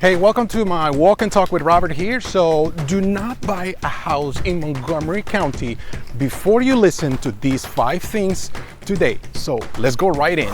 Hey, welcome to my walk and talk with Robert here. So do not buy a house in Montgomery County before you listen to these 5 things today. So let's go right in.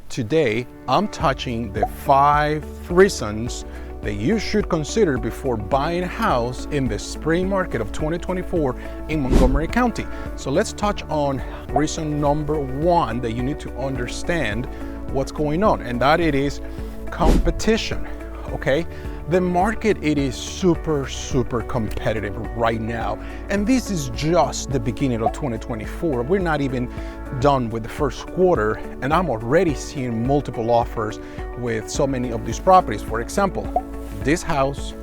Today, I'm touching the 5 reasons that you should consider before buying a house in the spring market of 2024 in Montgomery County. So let's touch on reason number 1 that you need to understand what's going on, and that it is competition, okay? The market, it is super competitive right now. And this is just the beginning of 2024. We're not even done with the first quarter, and I'm already seeing multiple offers with so many of these properties. For example, this house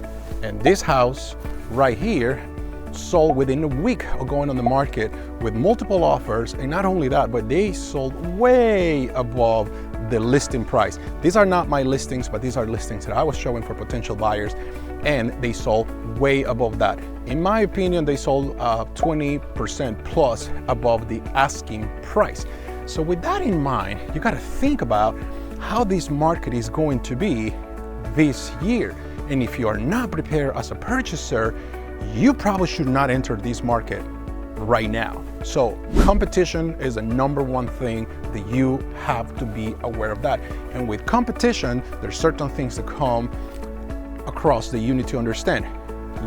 and this house right here sold within a week of going on the market with multiple offers. And not only that, but they sold way above the listing price. These are not my listings, but these are listings that I was showing for potential buyers, and they sold way above that. In my opinion, they sold 20% plus above the asking price. So with that in mind, you got to think about how this market is going to be this year. And if you are not prepared as a purchaser, you probably should not enter this market right now. So competition is the number 1 thing that you have to be aware of that. And with competition, there's certain things that come across that you need to understand.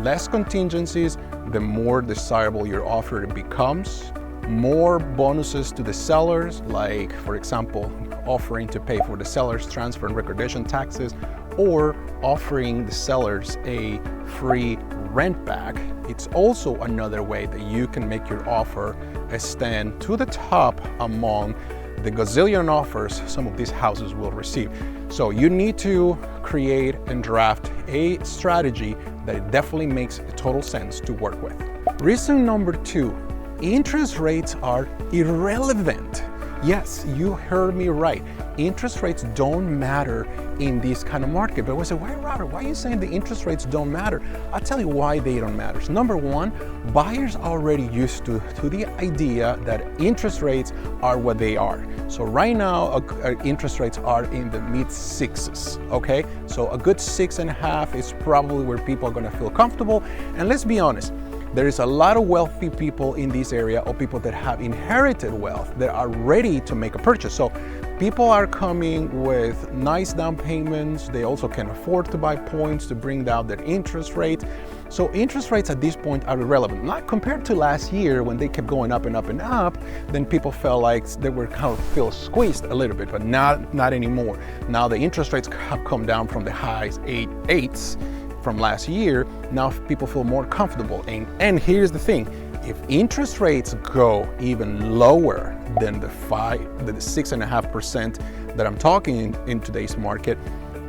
Less contingencies, the more desirable your offer becomes. More bonuses to the sellers, like for example, offering to pay for the seller's transfer and recordation taxes, or offering the sellers a free rent back. It's also another way that you can make your offer stand to the top among the gazillion offers some of these houses will receive. So you need to create and draft a strategy that definitely makes total sense to work with. Reason number 2, interest rates are irrelevant. Yes, you heard me right. Interest rates don't matter in this kind of market. But we say, why, Robert, why are you saying the interest rates don't matter? I'll tell you why they don't matter. So number 1, buyers are already used to the idea that interest rates are what they are. So right now, interest rates are in the mid 6s, okay? So a good 6.5 is probably where people are gonna feel comfortable. And let's be honest, there is a lot of wealthy people in this area, or people that have inherited wealth that are ready to make a purchase. So people are coming with nice down payments. They also can afford to buy points to bring down their interest rate. So interest rates at this point are irrelevant. Not compared to last year when they kept going up and up and up, then people felt like they were kind of feel squeezed a little bit, but not anymore. Now the interest rates have come down from the highs 8.8s from last year. Now people feel more comfortable. And here's the thing, if interest rates go even lower than the 6.5% that I'm talking in today's market,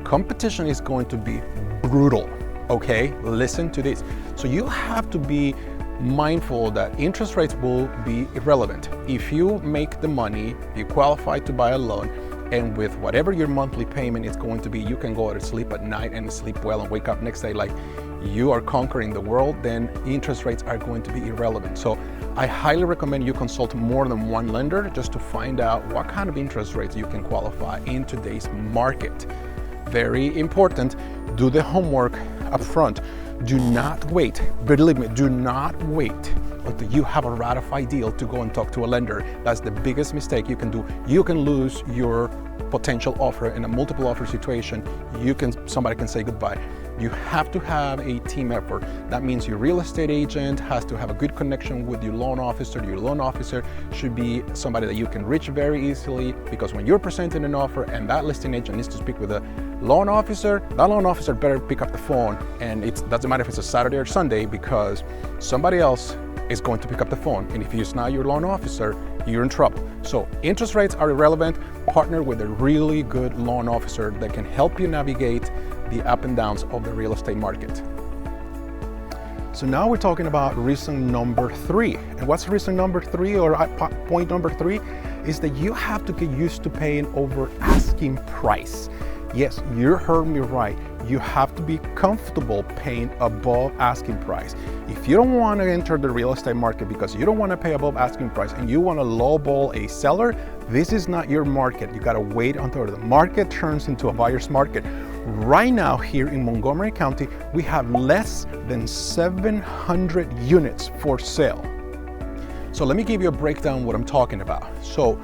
competition is going to be brutal, okay? Listen to this. So you have to be mindful that interest rates will be irrelevant. If you make the money, you qualify to buy a loan, and with whatever your monthly payment is going to be, you can go to sleep at night and sleep well and wake up next day like you are conquering the world, then interest rates are going to be irrelevant. So I highly recommend you consult more than one lender just to find out what kind of interest rates you can qualify in today's market. Very important, do the homework up front. Do not wait, believe me, do not wait until you have a ratified deal to go and talk to a lender. That's the biggest mistake you can do. You can lose your potential offer in a multiple offer situation. Somebody can say goodbye. You have to have a team effort. That means your real estate agent has to have a good connection with your loan officer. Your loan officer should be somebody that you can reach very easily, because when you're presenting an offer and that listing agent needs to speak with a loan officer, that loan officer better pick up the phone, and it doesn't matter if it's a Saturday or Sunday, because somebody else is going to pick up the phone. And if it's not your loan officer, you're in trouble. So interest rates are irrelevant. Partner with a really good loan officer that can help you navigate the up and downs of the real estate market. So now we're talking about reason number 3. And what's reason number 3, or point number 3, is that you have to get used to paying over asking price. Yes, you heard me right. You have to be comfortable paying above asking price. If you don't want to enter the real estate market because you don't want to pay above asking price and you want to lowball a seller, this is not your market. You got to wait until the market turns into a buyer's market. Right now here in Montgomery County, we have less than 700 units for sale. So let me give you a breakdown of what I'm talking about. So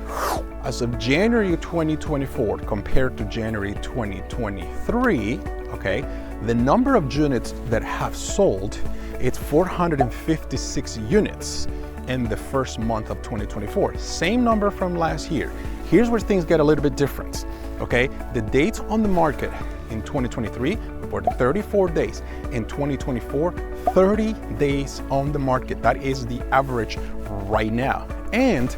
as of January 2024 compared to January 2023, okay, the number of units that have sold, it's 456 units in the first month of 2024. Same number from last year. Here's where things get a little bit different, okay? The dates on the market in 2023 were 34 days. In 2024, 30 days on the market. That is the average right now. And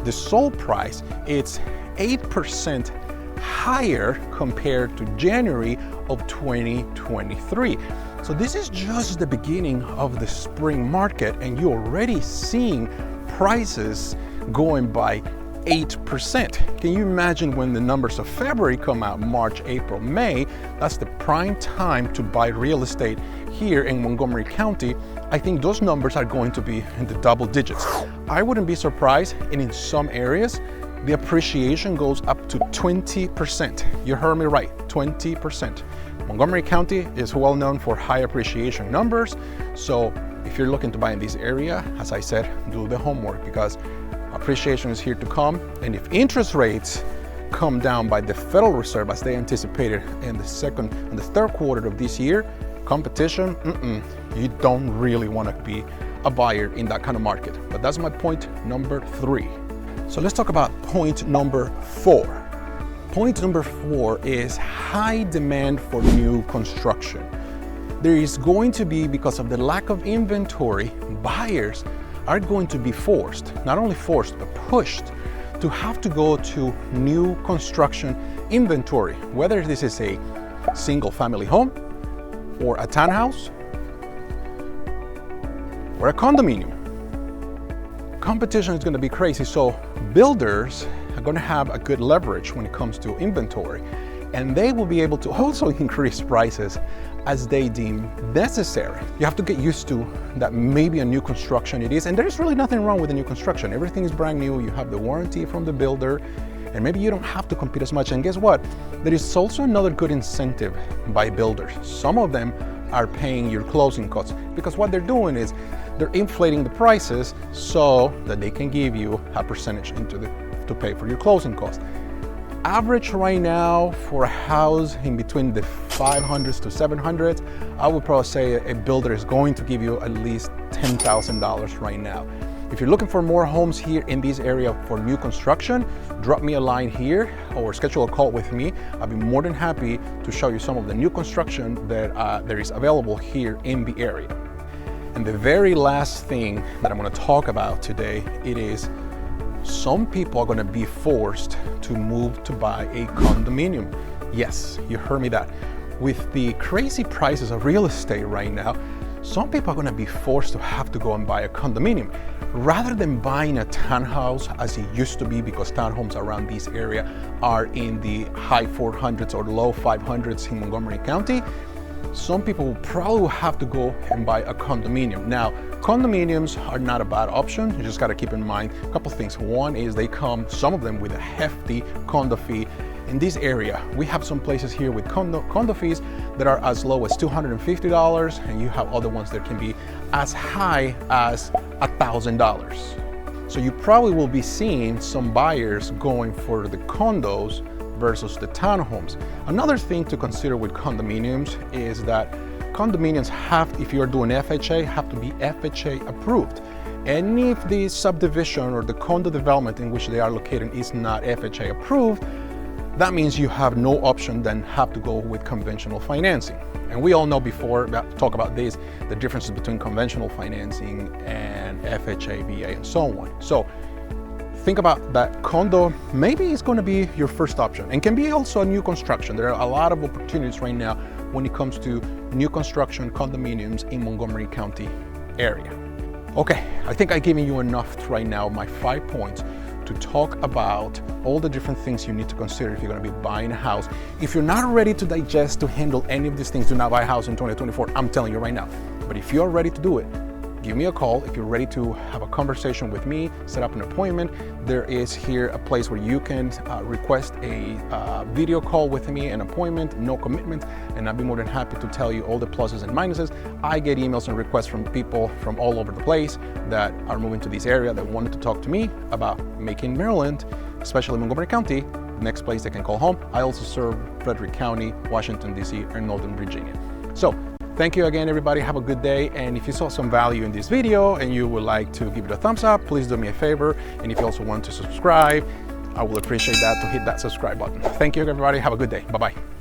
the sold price, it's 8% higher compared to January of 2023. So this is just the beginning of the spring market, and you're already seeing prices going by 8%. Can you imagine when the numbers of February come out, March, April, May? That's the prime time to buy real estate here in Montgomery County. I think those numbers are going to be in the double digits. I wouldn't be surprised, and in some areas, the appreciation goes up to 20%. You heard me right, 20%. Montgomery County is well known for high appreciation numbers. So if you're looking to buy in this area, as I said, do the homework, because appreciation is here to come. And if interest rates come down by the Federal Reserve as they anticipated in the third quarter of this year, competition, you don't really want to be a buyer in that kind of market. But that's my point number 3. So let's talk about point number 4. Point number 4 is high demand for new construction. There is going to be, because of the lack of inventory, buyers are going to be forced, not only forced, but pushed to have to go to new construction inventory, whether this is a single family home or a townhouse or a condominium. Competition is going to be crazy, so builders are going to have a good leverage when it comes to inventory, and they will be able to also increase prices as they deem necessary. You have to get used to that. Maybe a new construction it is, and there's really nothing wrong with the new construction. Everything is brand new. You have the warranty from the builder, and maybe you don't have to compete as much. And guess what? There is also another good incentive by builders. Some of them are paying your closing costs, because what they're doing is they're inflating the prices so that they can give you a percentage to pay for your closing costs. Average right now for a house in between the 500s to 700s, I would probably say a builder is going to give you at least $10,000 right now. If you're looking for more homes here in this area for new construction, drop me a line here or schedule a call with me. I'll be more than happy to show you some of the new construction that there is available here in the area. And the very last thing that I'm going to talk about today, it is some people are going to be forced to move to buy a condominium. Yes, you heard me that. With the crazy prices of real estate right now, some people are going to be forced to have to go and buy a condominium rather than buying a townhouse as it used to be, because townhomes around this area are in the high 400s or low 500s in Montgomery County. Some people will probably have to go and buy a condominium. Now, condominiums are not a bad option. You just got to keep in mind a couple things. One is they come, some of them, with a hefty condo fee. In this area, we have some places here with condo fees that are as low as $250, and you have other ones that can be as high as $1,000. So you probably will be seeing some buyers going for the condos versus the townhomes. Another thing to consider with condominiums is that condominiums have, if you're doing FHA, have to be FHA approved. And if the subdivision or the condo development in which they are located is not FHA approved, that means you have no option than have to go with conventional financing. And we all know before, talk about this, the differences between conventional financing and FHA, VA, and so on. So think about that condo. Maybe it's going to be your first option, and can be also a new construction. There are a lot of opportunities right now when it comes to new construction condominiums in Montgomery County area. Okay, I think I've given you enough right now, my 5 points, to talk about all the different things you need to consider if you're going to be buying a house. If you're not ready to digest, to handle any of these things, do not buy a house in 2024. I'm telling you right now. But if you're ready to do it, give me a call. If you're ready to have a conversation with me, set up an appointment, there is here a place where you can request a video call with me, an appointment, no commitment, and I'd be more than happy to tell you all the pluses and minuses. I get emails and requests from people from all over the place that are moving to this area that wanted to talk to me about making Maryland, especially Montgomery County, the next place they can call home. I also serve Frederick County, Washington, D.C., and Northern Virginia. So, thank you again, everybody. Have a good day. And if you saw some value in this video and you would like to give it a thumbs up, please do me a favor. And if you also want to subscribe, I will appreciate that, to hit that subscribe button. Thank you, everybody. Have a good day. Bye-bye.